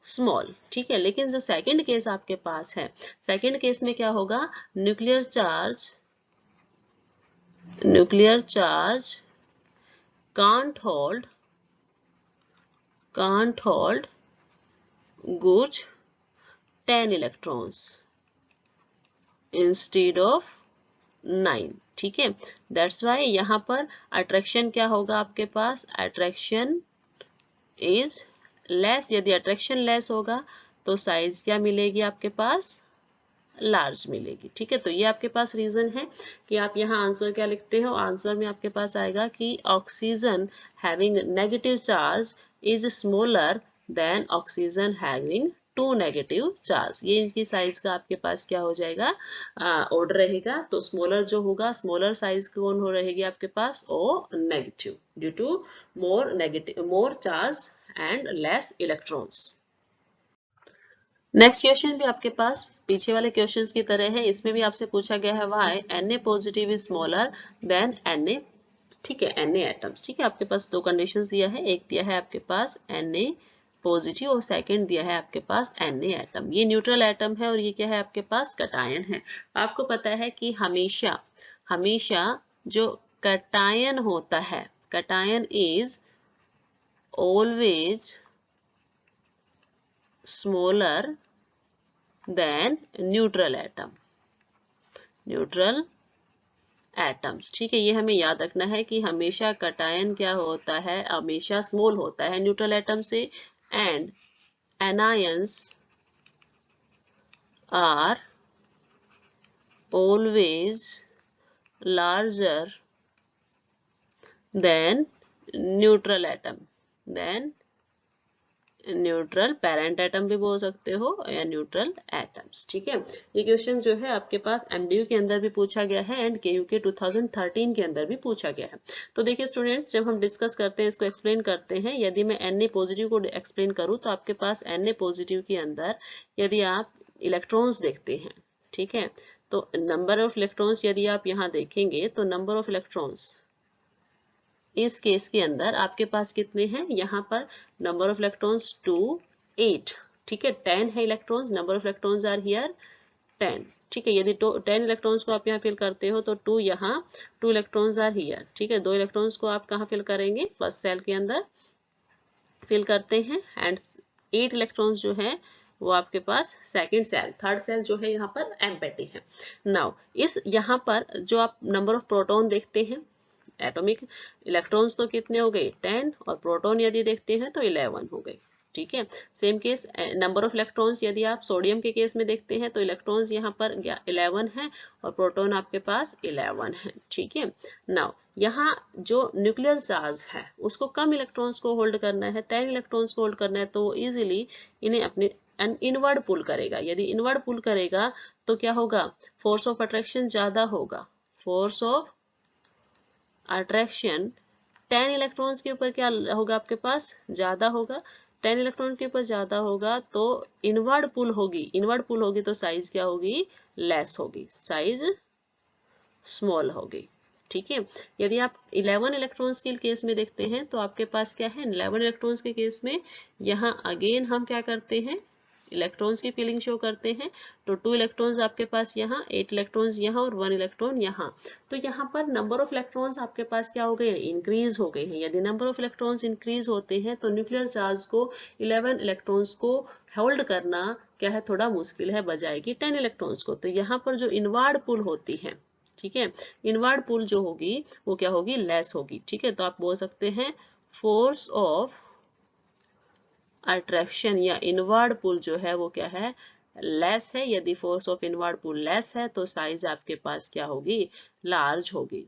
स्मॉल, ठीक है। लेकिन जो सेकंड केस आपके पास है, सेकंड केस में क्या होगा, nuclear charge can't hold good 10 electrons instead of 9, ठीक है। That's why यहाँ पर अट्रैक्शन क्या होगा आपके पास, अट्रैक्शन इज लेस। यदि अट्रैक्शन लेस होगा तो साइज क्या मिलेगी आपके पास, लार्ज मिलेगी, ठीक है। तो ये आपके पास रीजन है कि आप यहाँ आंसर क्या लिखते हो, आंसर में आपके पास आएगा कि oxygen having negative charge is smaller than oxygen having two negative charge. ये इनकी साइज का आपके पास क्या हो जाएगा, ऑर्डर रहेगा। तो स्मॉलर जो होगा, स्मॉलर साइज कौन हो रहेगी आपके पास, O negative, due to more charge and less electrons. Next question भी आपके पास पीछे वाले क्वेश्चंस की तरह है। इसमें भी आपसे पूछा गया है why Na positive is smaller then Na, ठीक है, Na एटम्स। ठीक है, आपके पास दो कंडीशंस दिया है, एक दिया है आपके पास Na पॉजिटिव और सेकंड दिया है आपके पास Na एटम। ये न्यूट्रल एटम है और ये क्या है आपके पास, कटायन है। आपको पता है कि हमेशा हमेशा जो कटायन होता है, cation is always smaller than neutral atom, neutral atoms। ठीक है, ये हमें याद रखना है कि हमेशा कटायन क्या होता है, हमेशा स्मॉल होता है न्यूट्रल एटम से, and anions are always larger than neutral atom, than neutral parent atom भी बोल सकते हो या न्यूट्रल एटम्स। ठीक है, ये क्वेश्चन जो है आपके पास एमडीयू के अंदर भी पूछा गया है एंड केयू के 2013 के अंदर भी पूछा गया है। तो देखिए स्टूडेंट्स, जब हम डिस्कस करते हैं, इसको एक्सप्लेन करते हैं, यदि मैं Na पॉजिटिव को एक्सप्लेन करूँ तो आपके पास Na पॉजिटिव के अंदर यदि आप इलेक्ट्रॉन्स देखते हैं, ठीक है, तो नंबर ऑफ इलेक्ट्रॉन्स यदि आप यहाँ देखेंगे तो नंबर ऑफ इलेक्ट्रॉन्स इस केस के अंदर आपके पास कितने हैं, यहाँ पर नंबर ऑफ इलेक्ट्रॉन्स 2 8, ठीक है, 10 है electrons, number of electrons are here 10। ठीक है, यदि 10 इलेक्ट्रॉन्स को आप यहाँ फिल करते हो तो 2 यहाँ, 2 इलेक्ट्रॉन्स आर हियर। ठीक है, 2 इलेक्ट्रॉन्स को आप कहाँ फिल करेंगे, फर्स्ट सेल के अंदर फिल करते हैं, एंड 8 इलेक्ट्रॉन्स जो है वो आपके पास सेकंड सेल, थर्ड सेल जो है यहाँ पर एम्प्टी है। नाउ इस यहाँ पर जो आप नंबर ऑफ प्रोटॉन देखते हैं, एटॉमिक इलेक्ट्रॉन्स तो कितने हो गए 10, और प्रोटॉन यदि देखते हैं तो 11 हो गए। ठीक है, same case number of electrons यदि आप सोडियम के केस में देखते हैं तो इलेक्ट्रॉन्स यहाँ पर 11 है और प्रोटॉन आपके पास 11 है। ठीक है, नाउ यहाँ जो न्यूक्लियर चार्ज है उसको कम इलेक्ट्रॉन्स को होल्ड करना है, 10 इलेक्ट्रॉन्स को होल्ड करना है, तो इजीली इन्हें अपने इनवर्ड पुल करेगा। यदि इनवर्ड पुल करेगा तो क्या होगा, फोर्स ऑफ अट्रैक्शन ज्यादा होगा, फोर्स ऑफ अट्रैक्शन 10 इलेक्ट्रॉन्स के ऊपर क्या होगा आपके पास, ज्यादा होगा, 10 इलेक्ट्रॉन के ऊपर ज्यादा होगा तो इनवर्ड पुल होगी, इनवर्ड पुल होगी तो साइज क्या होगी, लेस होगी, साइज स्मॉल होगी। ठीक है, यदि आप 11 इलेक्ट्रॉन्स के केस में देखते हैं तो आपके पास क्या है, 11 इलेक्ट्रॉन्स के केस में यहाँ अगेन हम क्या करते हैं, इलेक्ट्रॉन्स की फिलिंग शो करते हैं। तो 2 इलेक्ट्रॉन्स आपके पास यहाँ, 8 इलेक्ट्रॉन्स यहाँ और 1 इलेक्ट्रॉन यहाँ। तो यहाँ पर नंबर ऑफ इलेक्ट्रॉन्स आपके पास क्या हो गए, इंक्रीज हो गए हैं। यदि नंबर ऑफ इलेक्ट्रॉन्स इंक्रीज होते हैं तो न्यूक्लियर चार्ज को 11 इलेक्ट्रॉन्स को होल्ड करना क्या है, थोड़ा मुश्किल है, बजाएगी 10 इलेक्ट्रॉन्स को। तो यहाँ पर जो इनवर्ड पुल होती है, ठीक है, इनवर्ड पुल जो होगी वो क्या होगी, लेस होगी। ठीक है, तो आप बोल सकते हैं फोर्स ऑफ अट्रैक्शन या इनवर्ड पुल जो है वो क्या है, लेस है। यदि force of inward pull less है तो साइज आपके पास क्या होगी, लार्ज होगी।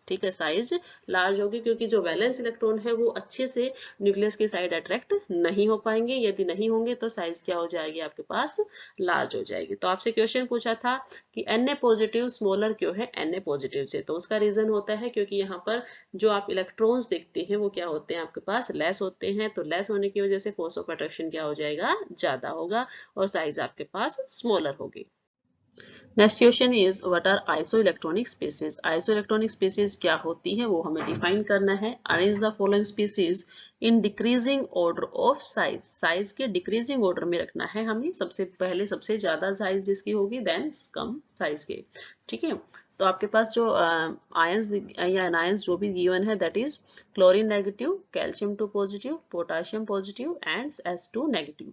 ठीक है, साइज लार्ज होगी क्योंकि जो वैलेंस इलेक्ट्रॉन है वो अच्छे से न्यूक्लियस की साइड अट्रैक्ट नहीं हो पाएंगे। यदि नहीं होंगे तो साइज क्या हो जाएगी आपके पास, लार्ज हो जाएगी। तो आपसे क्वेश्चन पूछा था कि Na पॉजिटिव स्मॉलर क्यों है Na पॉजिटिव से, तो उसका रीजन होता है क्योंकि यहाँ पर जो आप इलेक्ट्रॉन्स देखते हैं वो क्या होते हैं आपके पास, लेस होते हैं। तो लेस होने की वजह से फोर्स ऑफ अट्रैक्शन क्या हो जाएगा, ज्यादा होगा और साइज आपके पास स्मॉलर होगी। Next question is what are isoelectronic species. Isoelectronic species क्या होती है वो हमें डिफाइन करना है। Arrange the following species in decreasing order of size. Size के डिक्रीजिंग ऑर्डर में रखना है हमें, सबसे पहले सबसे ज्यादा साइज जिसकी होगी देन कम साइज के। ठीक है, तो आपके पास जो आयंस या एनायंस जो भी गिवन है that is chlorine negative, calcium 2 positive, potassium positive and S2 negative.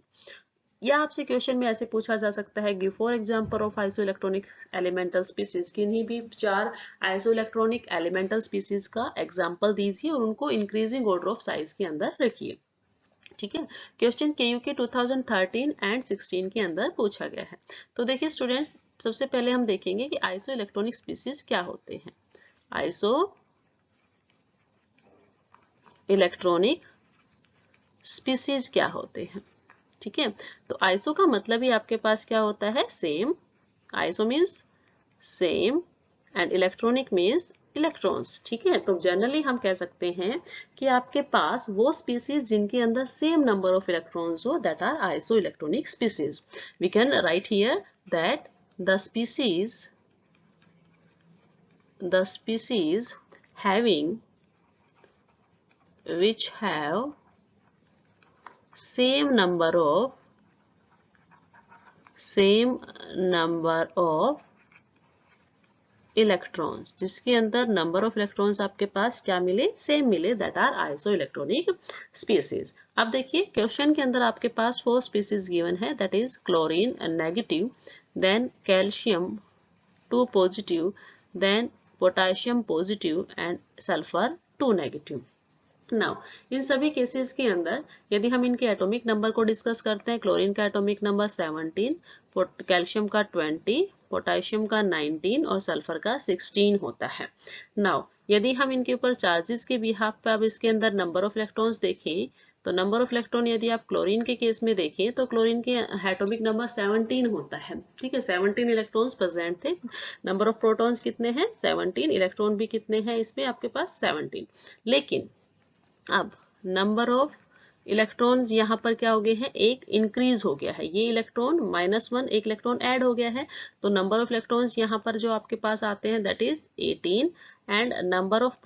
या आपसे क्वेश्चन में ऐसे पूछा जा सकता है give for example of isoelectronic elemental species. किन्हीं भी 4 आइसोइलेक्ट्रॉनिक एलिमेंटल स्पीसीज का एग्जांपल दीजिए और उनको इंक्रीजिंग ऑर्डर ऑफ साइज के अंदर रखिए। ठीक है, क्वेश्चन केयू के 2013 एंड 16 के अंदर पूछा गया है। तो देखिए स्टूडेंट्स, सबसे पहले हम देखेंगे कि आइसोइलेक्ट्रॉनिक स्पीसीज क्या होते हैं। आइसो इलेक्ट्रॉनिक स्पीसीज क्या होते हैं। ठीक है, तो आइसो का मतलब ही आपके पास क्या होता है, same. Iso means same and electronic means electrons. ठीक है, तो जनरली हम कह सकते हैं कि आपके पास वो स्पीसीज जिनके अंदर सेम नंबर ऑफ इलेक्ट्रॉन्स हो, that are isoelectronic species. We can write here that the species having which have same number of electrons, जिसके अंदर नंबर ऑफ इलेक्ट्रॉन्स आपके पास क्या मिले, सेम मिले, that are isoelectronic species. अब देखिए क्वेश्चन के अंदर आपके पास 4 स्पीसीज गिवन है, that is chlorine negative, then calcium 2 positive, then potassium positive and sulphur 2 negative. Now इन सभी केसेस के अंदर यदि हम इनके एटॉमिक नंबर को डिस्कस करते हैं, क्लोरीन का एटॉमिक नंबर 17, कैल्शियम का 20, पोटेशियम का 19 और सल्फर का 16 होता है। नाउ यदि हम इनके ऊपर चार्जेस के बिहाफ पे अब इसके अंदर नंबर ऑफ इलेक्ट्रॉन्स देखें, तो नंबर ऑफ इलेक्ट्रॉन यदि आप क्लोरीन के केस में देखें तो क्लोरीन के एटॉमिक नंबर 17 होता है। ठीक है, 17 इलेक्ट्रॉन्स प्रेजेंट थे। नंबर ऑफ प्रोटॉन्स कितने हैं, 17, इलेक्ट्रॉन भी कितने हैं इसमें आपके पास, 17। लेकिन अब नंबर ऑफ इलेक्ट्रॉन्स यहाँ पर क्या हो गए हैं, एक इंक्रीज हो गया है, ये इलेक्ट्रॉन -1 एक इलेक्ट्रॉन ऐड हो गया है, तो नंबर ऑफ इलेक्ट्रॉन्स यहाँ पर जो आपके पास आते हैं that is 18 and number of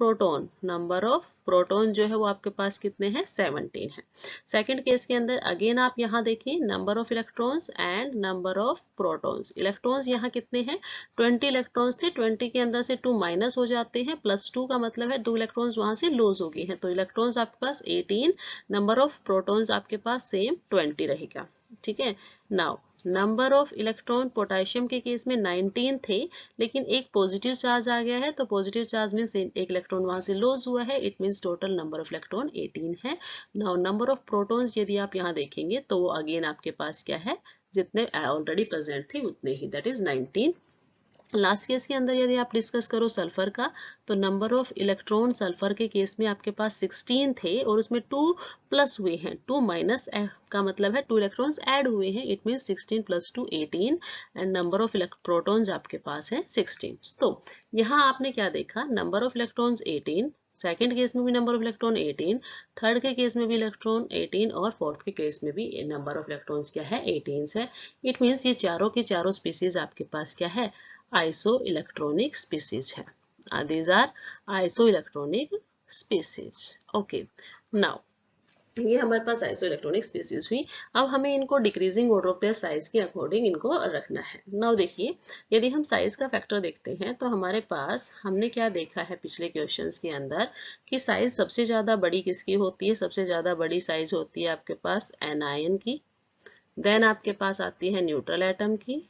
proton जो है वो आपके पास कितने हैं, 17 है। सेकंड केस के अंदर अगेन आप यहाँ देखिए number of electrons and number of protons. Electrons यहाँ कितने हैं, 20 इलेक्ट्रॉन्स थे, 20 के अंदर से 2 माइनस हो जाते हैं, +2 का मतलब है 2 इलेक्ट्रॉन्स वहां से लॉस हो गए हैं, तो इलेक्ट्रॉन्स आपके पास 18, नंबर ऑफ प्रोटॉन्स आपके पास सेम 20 रहेगा। ठीक है, now number of electron potassium के केस में 19 थे, लेकिन एक पॉजिटिव चार्ज आ गया है, तो पॉजिटिव चार्ज मीन्स एक इलेक्ट्रॉन वहां से लॉस हुआ है, it means total number of electron 18 है। नाउ नंबर ऑफ प्रोटॉन्स यदि आप यहाँ देखेंगे तो वो अगेन आपके पास क्या है, जितने ऑलरेडी प्रेजेंट थे उतने ही, दैट इज 19। लास्ट केस के अंदर यदि आप डिस्कस करो सल्फर का, तो नंबर ऑफ इलेक्ट्रॉन सल्फर के केस में आपके पास 16 थे और उसमें 2 प्लस हुए हैं, 2 माइनस का मतलब है 2 इलेक्ट्रॉन्स ऐड हुए हैं, it means 16 + 2 18 and number of protons आपके पास है 16। तो यहाँ आपने क्या देखा, number of electrons 18, second case में भी नंबर ऑफ इलेक्ट्रॉन 18, थर्ड के केस में भी इलेक्ट्रॉन 18 और फोर्थ के केस में भी नंबर ऑफ इलेक्ट्रॉन्स क्या है, 18 है। इट मीन्स ये चारों के चारों स्पीसीज आपके पास क्या है, आइसो इलेक्ट्रॉनिक स्पीसीज है। These are iso electronic species. Okay, now ये हमारे पास आइसो इलेक्ट्रॉनिक स्पीसीज हुई। अब हमें इनको decreasing order of their size के अकॉर्डिंग इनको रखना है। नाउ देखिए यदि हम साइज का फैक्टर देखते हैं तो हमारे पास हमने क्या देखा है पिछले क्वेश्चंस के अंदर कि साइज सबसे ज्यादा बड़ी किसकी होती है, सबसे ज्यादा बड़ी साइज होती है आपके पास एनायन की, देन आपके पास आती है न्यूट्रल एटम की,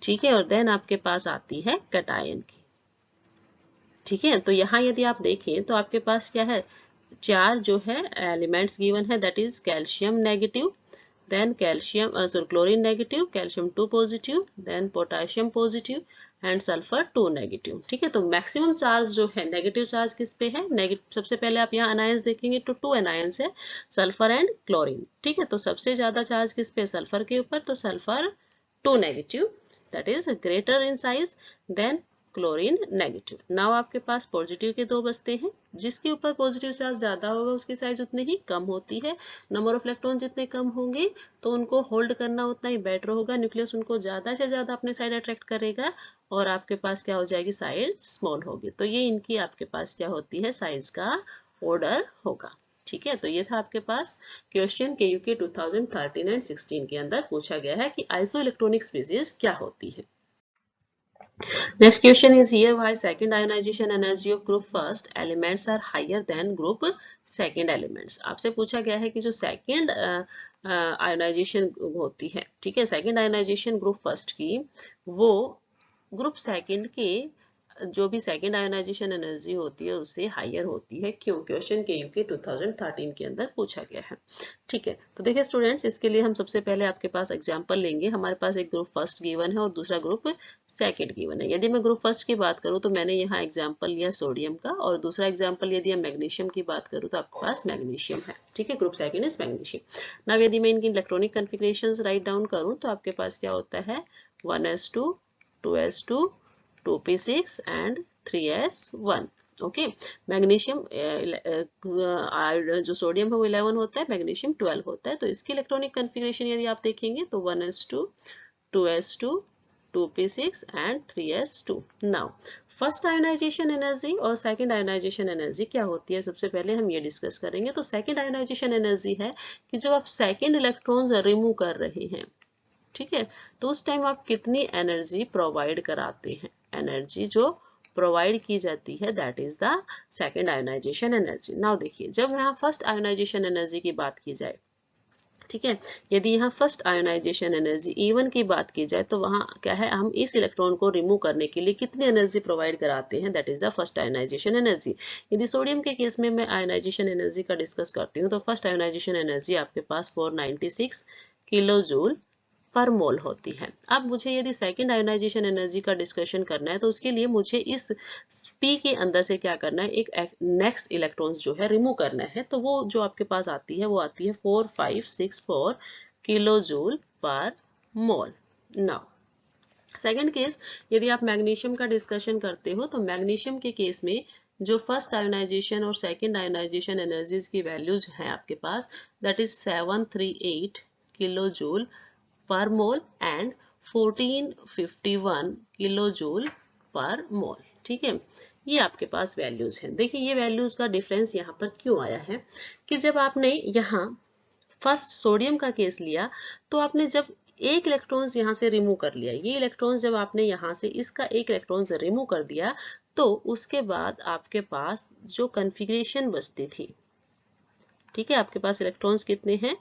ठीक है, और देन आपके पास आती है कैटायन की। ठीक है, तो यहाँ यदि आप देखें तो आपके पास क्या है, चार जो है एलिमेंट्स गिवन है, that is calcium negative, then chlorine negative, calcium 2 positive, then potassium positive and sulphur 2 negative. ठीक है, तो मैक्सिमम चार्ज जो है नेगेटिव चार्ज किस पे है, सबसे पहले आप यहाँ अनायंस देखेंगे तो 2 अनायंस है, सल्फर एंड क्लोरीन। ठीक है, तो सबसे ज्यादा चार्ज किस पे, सल्फर के ऊपर, तो sulphur 2 negative, that is greater in size than chlorine negative. Now आपके पास पॉजिटिव के दो बचते हैं, जिसके ऊपर पॉजिटिव चार्ज ज्यादा होगा उसकी साइज उतनी ही कम होती है, नंबर ऑफ इलेक्ट्रॉन जितने कम होंगे तो उनको होल्ड करना उतना ही बेटर होगा, न्यूक्लियस उनको ज्यादा से ज्यादा अपने साइड अट्रैक्ट करेगा और आपके पास क्या हो जाएगी, साइज स्मॉल होगी। तो ये इनकी आपके पास क्या होती है, साइज का ऑर्डर होगा। ठीक है, तो ये था आपके पास क्वेश्चन KUK 2013 एंड 16 के अंदर पूछा गया है कि आइसो इलेक्ट्रॉनिक स्पीसीज क्या होती है। Next question is here, why second ionization energy of group first elements are higher than group second elements। आपसे पूछा गया है कि जो सेकेंड आयोनाइजेशन होती है, ठीक है, सेकेंड आयोनाइजेशन ग्रुप फर्स्ट की, वो ग्रुप सेकेंड के जो भी सेकेंड आयोनाइजेशन एनर्जी होती है उससे हायर होती है। क्यों? क्वेश्चन KUK 2013 के अंदर पूछा गया है। ठीक है, तो देखिए स्टूडेंट्स, इसके लिए हम सबसे पहले आपके पास एग्जांपल लेंगे। हमारे पास एक ग्रुप फर्स्ट गिवन है और दूसरा ग्रुप सेकंड गिवन है। यदि मैं ग्रुप फर्स्ट की बात करूं तो मैंने यहाँ एग्जांपल लिया सोडियम का, और दूसरा एग्जांपल यदि हम मैग्नीशियम की बात करूं तो आपके पास मैग्नीशियम है। ठीक है, group second is magnesium. Now यदि मैं इनकी इलेक्ट्रॉनिक कन्फिगरेशंस राइट डाउन करूं तो आपके पास क्या होता है, 1s2, 2s2, 2p6 and 3s1। Okay, magnesium जो सोडियम है वो 11 होता है, मैग्नीशियम 12 होता है। तो इसकी इलेक्ट्रॉनिक कन्फिगरेशन यदि आप देखेंगे तो 1s2, 2s2, 2p6 and 3s2। Now first ionisation energy और सेकंड आयोनाइजेशन एनर्जी क्या होती है, सबसे पहले हम ये डिस्कस करेंगे। तो सेकंड आयोनाइजेशन एनर्जी है कि जब आप सेकंड इलेक्ट्रॉन्स रिमूव कर रहे हैं, ठीक है, तो उस टाइम आप कितनी एनर्जी प्रोवाइड कराते हैं। एनर्जी जो प्रोवाइड की जाती है that is the second ionisation energy. Now देखिए, जब यहाँ फर्स्ट आयोनाइजेशन एनर्जी की बात की जाए, ठीक है, यदि यहाँ फर्स्ट आयोनाइजेशन एनर्जी E1 की बात की जाए तो वहाँ क्या है, हम इस इलेक्ट्रॉन को रिमूव करने के लिए कितनी एनर्जी प्रोवाइड कराते हैं, that is the first ionisation energy. यदि सोडियम के केस में मैं आयोनाइजेशन एनर्जी का डिस्कस करती हूँ तो फर्स्ट आयोनाइजेशन एनर्जी आपके पास 496 किलो जूल पर मोल होती है। अब मुझे यदि सेकंड आयोनाइजेशन एनर्जी का डिस्कशन करना है तो उसके लिए मुझे इस P के अंदर से क्या करना है, एक नेक्स्ट इलेक्ट्रॉन्स जो है रिमूव करना है। तो वो जो आपके पास आती है वो आती है 4564 किलो जूल पर मोल। नाउ सेकंड केस, यदि आप मैग्नीशियम का डिस्कशन करते हो तो मैग्नीशियम के केस में जो फर्स्ट आयोनाइजेशन और सेकंड आयोनाइजेशन एनर्जीज की वैल्यूज हैं आपके पास, that is 738 kilo joule per mole and 1451 kilo joule per मोल। ठीक है, ये आपके पास वैल्यूज हैं। देखिए ये वैल्यूज का डिफरेंस यहाँ पर क्यों आया है कि जब आपने यहाँ फर्स्ट सोडियम का केस लिया तो आपने जब एक इलेक्ट्रॉन्स यहाँ से रिमूव कर लिया, ये इलेक्ट्रॉन्स जब आपने यहाँ से इसका एक इलेक्ट्रॉन्स रिमूव कर दिया तो उसके बाद आपके पास जो कन्फिग्रेशन बचती थी, ठीक है, आपके पास इलेक्ट्रॉन्स कितने हैं,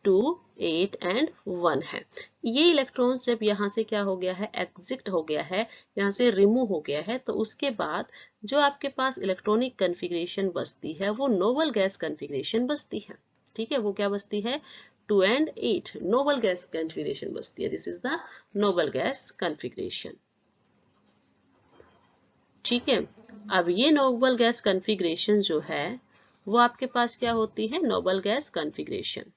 2, 8 एंड 1 है। ये इलेक्ट्रॉन्स जब यहाँ से क्या हो गया है, एग्जिट हो गया है, यहाँ से रिमूव हो गया है, तो उसके बाद जो आपके पास इलेक्ट्रॉनिक कन्फिग्रेशन बचती है वो नोबल गैस कन्फिग्रेशन बचती है। ठीक है, वो क्या बचती है, 2 एंड 8 नोबल गैस कन्फिग्रेशन बचती है। This is the noble gas configuration. ठीक है, अब ये नोबल गैस कन्फिग्रेशन जो है वो आपके पास क्या होती है, नोबल गैस कन्फिग्रेशन।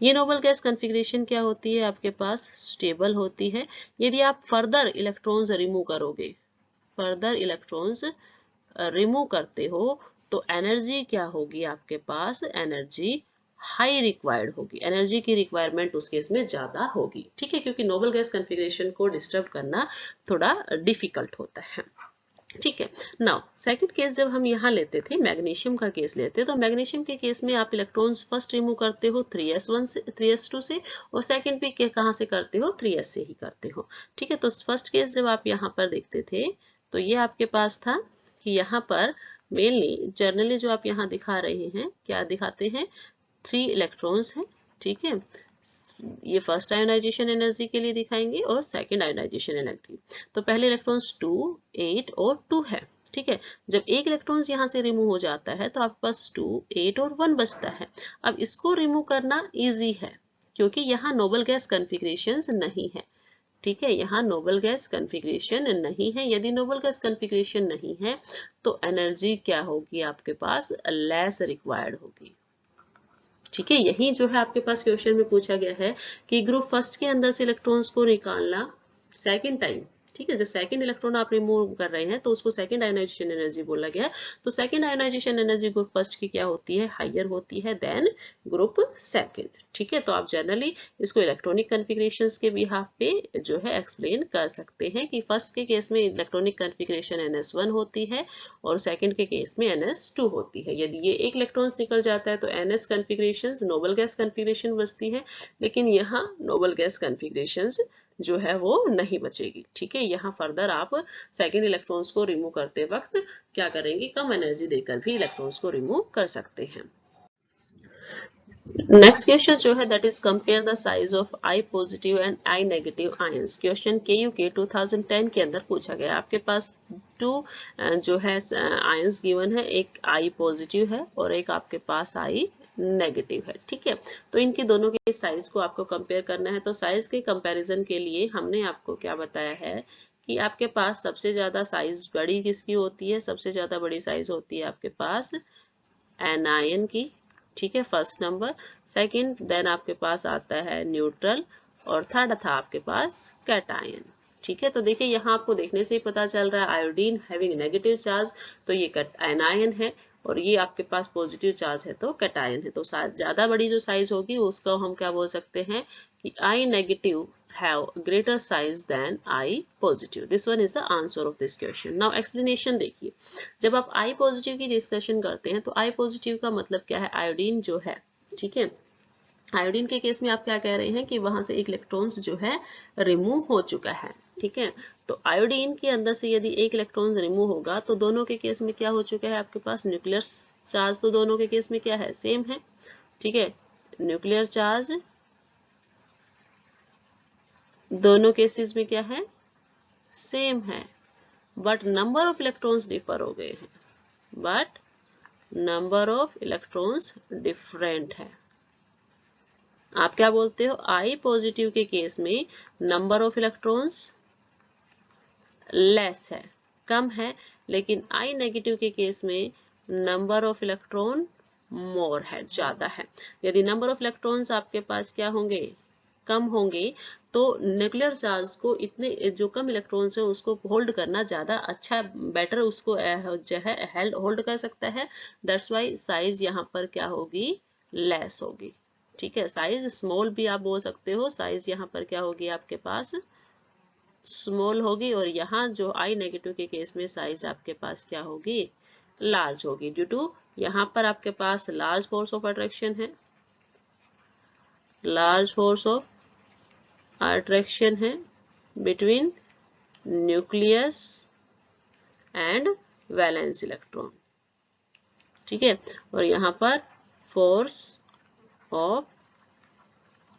ये नोबल गैस कन्फिग्रेशन क्या होती है, आपके पास स्टेबल होती है। यदि आप फर्दर इलेक्ट्रॉन्स रिमूव करोगे, फर्दर इलेक्ट्रॉन्स रिमूव करते हो तो एनर्जी क्या होगी आपके पास, एनर्जी हाई रिक्वायर्ड होगी, एनर्जी की रिक्वायरमेंट उस केस में ज्यादा होगी। ठीक है, क्योंकि नोबल गैस कन्फिग्रेशन को डिस्टर्ब करना थोड़ा डिफिकल्ट होता है। ठीक है, नाउ सेकंड केस जब हम यहाँ लेते थे, मैग्नीशियम का केस लेते तो मैग्नीशियम के केस में आप इलेक्ट्रॉन्स फर्स्ट रिमूव करते हो 3s1 से, 3s2 से, और सेकंड भी कहाँ से करते हो, 3s से ही करते हो। ठीक है, तो फर्स्ट केस जब आप यहाँ पर देखते थे तो ये आपके पास था कि यहाँ पर मेनली जर्नली जो आप यहाँ दिखा रहे हैं, क्या दिखाते हैं, 3 इलेक्ट्रॉन्स हैं। ठीक है, ये फर्स्ट आयोनाइजेशन एनर्जी के लिए दिखाएंगे और सेकंड आयोनाइजेशन एनर्जी। तो पहले इलेक्ट्रॉन्स 2, 8 और 2 है। ठीक है, जब एक इलेक्ट्रॉन्स यहाँ से रिमूव हो जाता है तो आपके पास 2, 8 और 1 बचता है। अब इसको रिमूव करना इजी है क्योंकि यहाँ नोबल गैस कन्फिग्रेशंस नहीं है। ठीक है, यहाँ नोबल गैस कन्फिग्रेशन नहीं है। यदि नोबल गैस कन्फिग्रेशन नहीं है तो एनर्जी क्या होगी आपके पास, लेस रिक्वायर्ड होगी। ठीक है, यही जो है आपके पास क्वेश्चन में पूछा गया है कि ग्रुप फर्स्ट के अंदर से इलेक्ट्रॉन्स को निकालना सेकंड टाइम। ठीक है, जब सेकंड इलेक्ट्रॉन आप रिमूव कर रहे हैं तो उसको सेकंड आयोनाइजेशन एनर्जी बोला गया। तो second ionisation energy group first की क्या होती है, हायर होती है देन ग्रुप सेकंड। ठीक है, तो आप जनरली इसको इलेक्ट्रॉनिक कन्फिग्रेशंस के बिहाफ पे जो है एक्सप्लेन कर सकते हैं कि फर्स्ट के केस में इलेक्ट्रॉनिक कन्फिग्रेशन NS1 होती है और सेकंड के केस में NS2 होती है। यदि ये एक इलेक्ट्रॉन निकल जाता है तो NS कन्फिग्रेशंस नोबल गैस कन्फिग्रेशन बचती है, लेकिन यहाँ नोबल गैस कन्फिग्रेशंस जो है वो नहीं बचेगी। ठीक है, यहाँ फर्दर आप सेकेंड इलेक्ट्रॉन्स को रिमूव करते वक्त क्या करेंगे, कम एनर्जी देकर भी इलेक्ट्रॉन्स को रिमूव कर सकते हैं। नेक्स्ट क्वेश्चन जो है that is compare the size of I positive and I negative ions. Question KU के 2010 के अंदर पूछा गया। आपके पास टू जो है आयंस गिवन है, एक आई पॉजिटिव है और एक आपके पास आई नेगेटिव है। ठीक है, तो इनकी दोनों के साइज को आपको कंपेयर करना है। तो साइज के कंपैरिजन के लिए हमने आपको क्या बताया है कि आपके पास सबसे ज्यादा साइज बड़ी किसकी होती है? सबसे ज्यादा बड़ी साइज होती है आपके पास एनायन की। ठीक है, फर्स्ट नंबर। सेकंड देन आपके पास आता है न्यूट्रल और थर्ड था आपके पास कैटायन। ठीक है, तो देखिए यहाँ आपको देखने से ही पता चल रहा है आयोडीन हैविंग नेगेटिव चार्ज, तो ये एनायन है, और ये आपके पास पॉजिटिव चार्ज है तो कैटायन है। तो ज्यादा बड़ी जो साइज होगी उसको हम क्या बोल सकते हैं कि आई negative have greater size than I positive. This one is the answer of this question. Now explanation देखिए, जब आप I positive की डिस्कशन करते हैं तो I positive का मतलब क्या है? आयोडीन जो है, ठीक है, आयोडीन के केस में आप क्या कह रहे हैं कि वहां से एक इलेक्ट्रॉन्स जो है रिमूव हो चुका है। ठीक है, तो आयोडीन के अंदर से यदि एक इलेक्ट्रॉन रिमूव होगा तो दोनों के केस में क्या हो चुका है? आपके पास न्यूक्लियर चार्ज तो दोनों के केस में क्या है? सेम है। ठीक है, न्यूक्लियर चार्ज दोनों केसेस में क्या है? सेम है, but number of electrons differ हो गए हैं। But number of electrons different है। आप क्या बोलते हो? आई पॉजिटिव के केस में नंबर ऑफ इलेक्ट्रॉन्स लेस है, कम है, लेकिन आई नेगेटिव के केस में नंबर ऑफ इलेक्ट्रॉन मोर है, ज्यादा है। यदि नंबर ऑफ इलेक्ट्रॉन्स आपके पास क्या होंगे? कम होंगे, तो न्यूक्लियर चार्ज को इतने जो कम इलेक्ट्रॉन्स है उसको होल्ड करना ज्यादा अच्छा, बेटर उसको जो है होल्ड कर सकता है। दैट्स वाई साइज यहाँ पर क्या होगी? लेस होगी। ठीक है, साइज स्मॉल भी आप बोल सकते हो, साइज यहाँ पर क्या होगी आपके पास? स्मॉल होगी, और यहाँ जो आई नेगेटिव के केस में साइज आपके पास क्या होगी? लार्ज होगी, ड्यू टू यहाँ पर आपके पास लार्ज फोर्स ऑफ अट्रैक्शन है, लार्ज फोर्स ऑफ अट्रैक्शन है between nucleus and valence electron. ठीक है, और यहाँ पर force of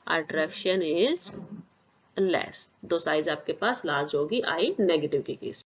attraction is less, तो साइज आपके पास लार्ज होगी आई नेगेटिव के केस।